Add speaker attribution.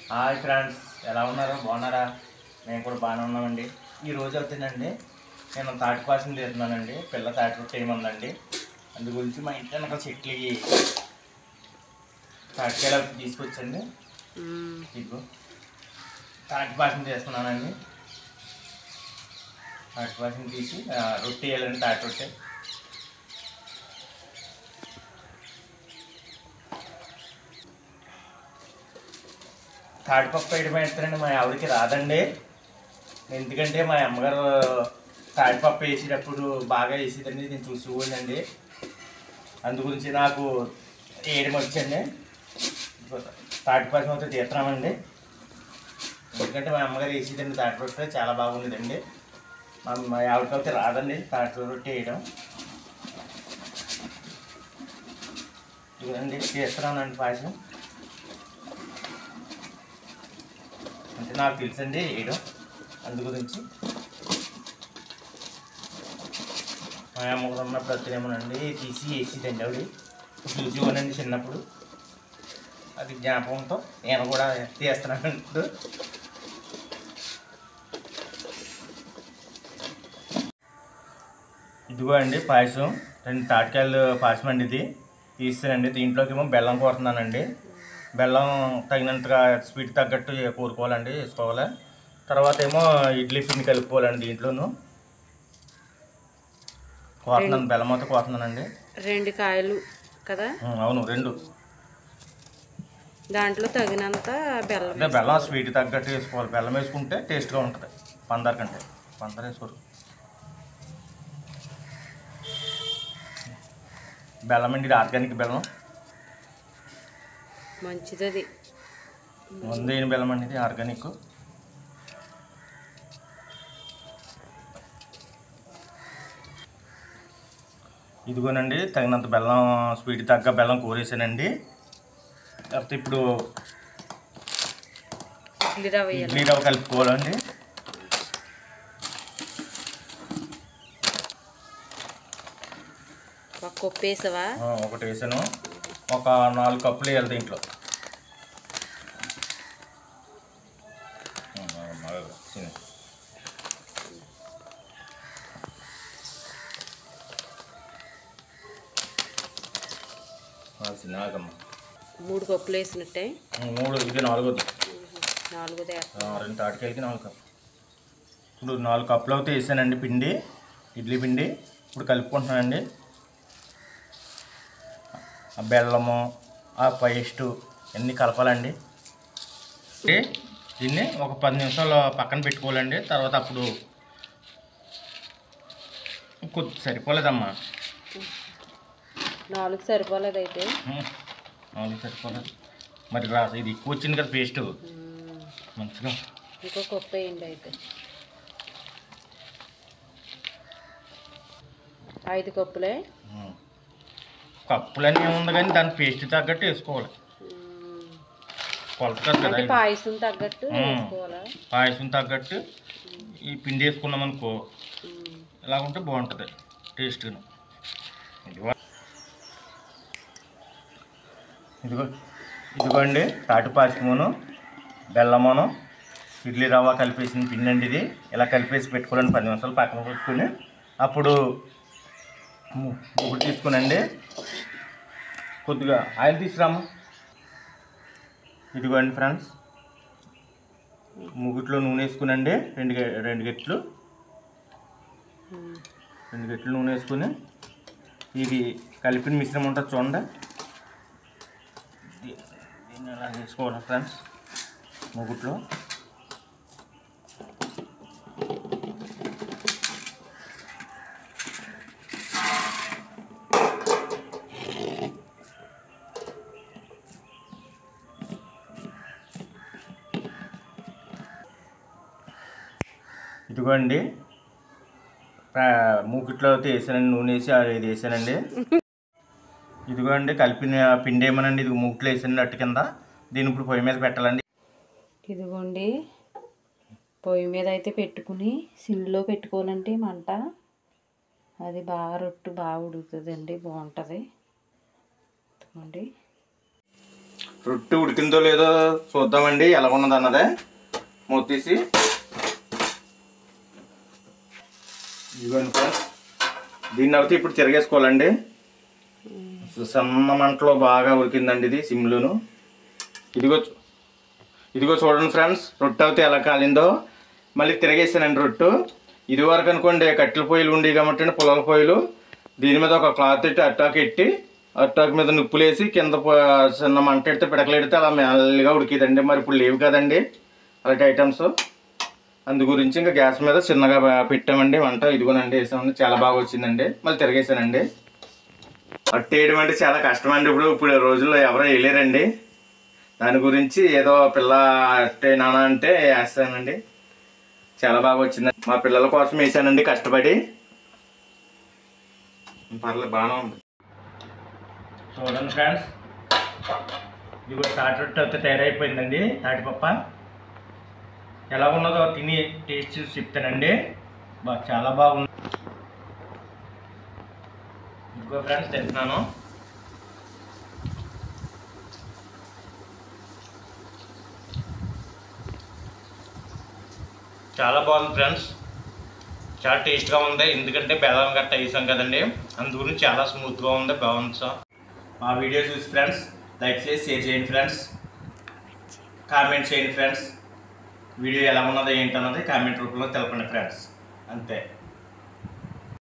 Speaker 1: Hi friends, ఎలా ఉన్నారు? బాగున్నారా? మేము కూడా బాగానే ఉన్నామండి. ఈరోజు అవుతుందండి నేను తాటి పాసం తీస్తున్నానండి. పిల్ల తాటి రొట్టె ఏముందండి, అందు గురించి మా ఇంట్లో నాకు చెట్లు తాటికాయలు తీసుకొచ్చండి. ఇదిగో తాటి పాసం తీస్తున్నానండి. తాటి పాసం తీసి రొట్టె వేయాలండి. తాటి రొట్టె తాటిపప్పు వేయడం వేస్తానండి. మా ఆవిడకి రాదండి, ఎందుకంటే మా అమ్మగారు తాటిపప్పు వేసేటప్పుడు బాగా వేసేదండి, నేను చూసుకోండి. అందు గురించి నాకు వేయడం వచ్చండి. తాటిపాసం అయితే తీస్తున్నామండి, ఎందుకంటే మా అమ్మగారు వేసేదండి. తాటి రొట్టె చాలా బాగుండేదండి. మా ఆవిడకి అయితే రాదండి తాటి రొట్టె వేయడం. ఇదండి తీస్తున్నానండి పాయసం. అంటే నాకు తెలుసండి వేయడం, అందు గురించి. మా అమ్మగారు ఉన్నప్పుడు అత్తనేమోనండి తీసి వేసేదండి. ఆవిడ చూసివ్వనండి చిన్నప్పుడు, అది జ్ఞాపకంతో నేను కూడా తీస్తున్నాను. ఇదిగో అండి పాయసం, 2 తాటికాయలు పాయసం అండి. ఇది తీస్తానండి. దీంట్లోకి ఏమో బెల్లం కోరుతున్నానండి. బెల్లం తగినంతగా స్వీట్ తగ్గట్టు కూరుకోవాలండి, వేసుకోవాలి. తర్వాత ఏమో ఇడ్లీ పిండి కలుపుకోవాలండి. దీంట్లోనూ కోరుతున్నాను, బెల్లం అయితే కోరుతున్నానండి.
Speaker 2: 2 కాయలు కదా?
Speaker 1: అవును, 2.
Speaker 2: దాంట్లో తగినంత బెల్లం,
Speaker 1: అంటే బెల్లం స్వీట్ తగ్గట్టు వేసుకోవాలి. బెల్లం వేసుకుంటే టేస్ట్గా ఉంటుంది, పందార కంటే. పందార వేసుకోరు. బెల్లం అండి, ఇది ఆర్గానిక్ బెల్లం,
Speaker 2: మంచిది.
Speaker 1: ముందేని బెల్లం అండి, ఇది ఆర్గానిక్. ఇదిగోనండి తగినంత బెల్లం, స్వీట్ తగ్గ బెల్లం కూరేసానండి. తర్వాత ఇప్పుడు ఇడ్లీ రవ్వ కలుపుకోవాలండి.
Speaker 2: ఒక కప్పు వేసావా?
Speaker 1: ఒకటి వేసాను. ఒక 4 కప్పులు వేయాలి దీంట్లో. చిన్నగమ్మ
Speaker 2: 3 కప్పులు వేసినట్టే.
Speaker 1: 3, ఇది 4ది.
Speaker 2: 4దే.
Speaker 1: 2 తాటికాయలకి 4 కప్పులు. ఇప్పుడు 4 కప్పులు అయితే వేసానండి పిండి, ఇడ్లీ పిండి. ఇప్పుడు కలుపుకుంటున్నానండి. ఆ బెల్లము, ఆ పేస్టు అన్నీ కలపాలండి. దీన్ని ఒక 10 నిమిషాలు పక్కన పెట్టుకోవాలండి. తర్వాత అప్పుడు కొద్ది సరిపోలేదమ్మా,
Speaker 2: 4 సరిపోలేదు అయితే.
Speaker 1: 4 సరిపోలేదు మరి. ఇది ఎక్కువ వచ్చింది కదా పేస్ట్, మంచిగా.
Speaker 2: ఇంకో కప్పు వేయండి అయితే. 5 కప్పులే.
Speaker 1: కప్పులన్నీ ఏముంది కానీ దాని పేస్ట్ తగ్గట్టు వేసుకోవాలి. కొలత కాదు కదా,
Speaker 2: పాయసం తగ్గట్టు వేసుకోవాలా?
Speaker 1: పాయసం తగ్గట్టు ఈ పిండి వేసుకున్నాం అనుకో, ఇలా ఉంటే బాగుంటుంది టేస్ట్గా. ఇదిగోండి తాటి పాయసమును, బెల్లమును, ఇడ్లీ రవ్వ కలిపేసిన పిండి అండి. ఇది ఇలా కలిపేసి పెట్టుకోవాలండి. 10 నిమిషాలు పక్కన పెట్టుకుని అప్పుడు ఒకటి తీసుకునండి. కొద్దిగా ఆయిల్ తీసుకురామ్మా. ఇదిగోండి ఫ్రెండ్స్, ముగ్గుట్లో నూనె వేసుకునండి. 2 గెట్లు నూనె వేసుకుని ఇది కలిపిన మిశ్రమం ఉంటుంది చూడండి, దీన్ని అలా వేసుకోవాలి ఫ్రెండ్స్ ముగ్గుట్లో. ఇదిగోండి మూకిట్లో అయితే వేసానండి, నూనె వేసి ఇది వేసానండి. ఇదిగోండి కలిపిన పిండి ఏమోనండి, ఇది మూకిట్లో వేసానండి అట్టు కింద. దీన్ని ఇప్పుడు పొయ్యి మీద పెట్టాలండి.
Speaker 2: ఇదిగోండి పొయ్యి మీద అయితే పెట్టుకుని సిమ్లో పెట్టుకోవాలంటే మంట, అది బాగా రొట్టు బాగా ఉడుకుతుందండి, బాగుంటుంది. ఇదిగోండి
Speaker 1: రొట్టె ఉడికిందో లేదో చూద్దామండి, ఎలా ఉన్నది అన్నదే. మూత తీసి ఇదిగోండి ఫ్రెండ్స్, దీన్ని అయితే ఇప్పుడు తిరగేసుకోవాలండి. సన్న మంటలో బాగా ఉడికిందండి ఇది, సిమ్లోను. ఇదిగో చూడండి ఫ్రెండ్స్, రొట్టె అయితే ఎలా కాలిందో. మళ్ళీ తిరగేసానండి రొట్టు. ఇదివరకు అనుకోండి కట్టెల పొయ్యిలు ఉండేవి కాబట్టి పొలాల పొయ్యిలు, దీని మీద ఒక క్లాత్ పెట్టి అట్టాకు ఎట్టి అట్టాకు మీద నిప్పులేసి కింద చిన్న మంట ఎడితే పిడకలు ఎడితే అలా మెల్లగా ఉడికిదండి. మరి ఇప్పుడు లేవు కదండి అలాంటి ఐటమ్స్. అందు గురించి ఇంకా గ్యాస్ మీద చిన్నగా పెట్టామండి వంట. ఇదిగోనండి వేసామండి, చాలా బాగా వచ్చిందండి. మళ్ళీ తిరగేసానండి. అట్టు వేయడం అంటే చాలా కష్టమండి. ఇప్పుడు రోజుల్లో ఎవరో వేయలేరండి. దాని గురించి ఏదో పిల్ల అట్టే నాన్న అంటే వేస్తానండి. చాలా బాగా వచ్చిందండి. మా పిల్లల కోసం వేసానండి కష్టపడి. పర్లేదు, బాగానే ఉంది. చూడండి ఫ్రెండ్స్, ఇది కూడా తాటి రొట్టె అయితే తయారైపోయిందండి. తాటిపప్ప ఎలా ఉన్నదో తిని టేస్ట్ చూసి చెప్తానండి. చాలా బాగుంది. ఇంకో ఫ్రెండ్స్ తింటున్నాను. చాలా బాగుంది ఫ్రెండ్స్, చాలా టేస్ట్గా ఉంది. ఎందుకంటే బెల్లం గట్ట వేసాం కదండి, అందుగురించి చాలా స్మూత్గా ఉంది, బాగుంది. సో మా వీడియో చూసి ఫ్రెండ్స్ లైక్ చేసి షేర్ చేయండి ఫ్రెండ్స్, కామెంట్ చేయండి ఫ్రెండ్స్. వీడియో ఎలా ఉన్నదో ఏంటన్నది కామెంట్ రూపంలో తెలపండి ఫ్రెండ్స్. అంతే.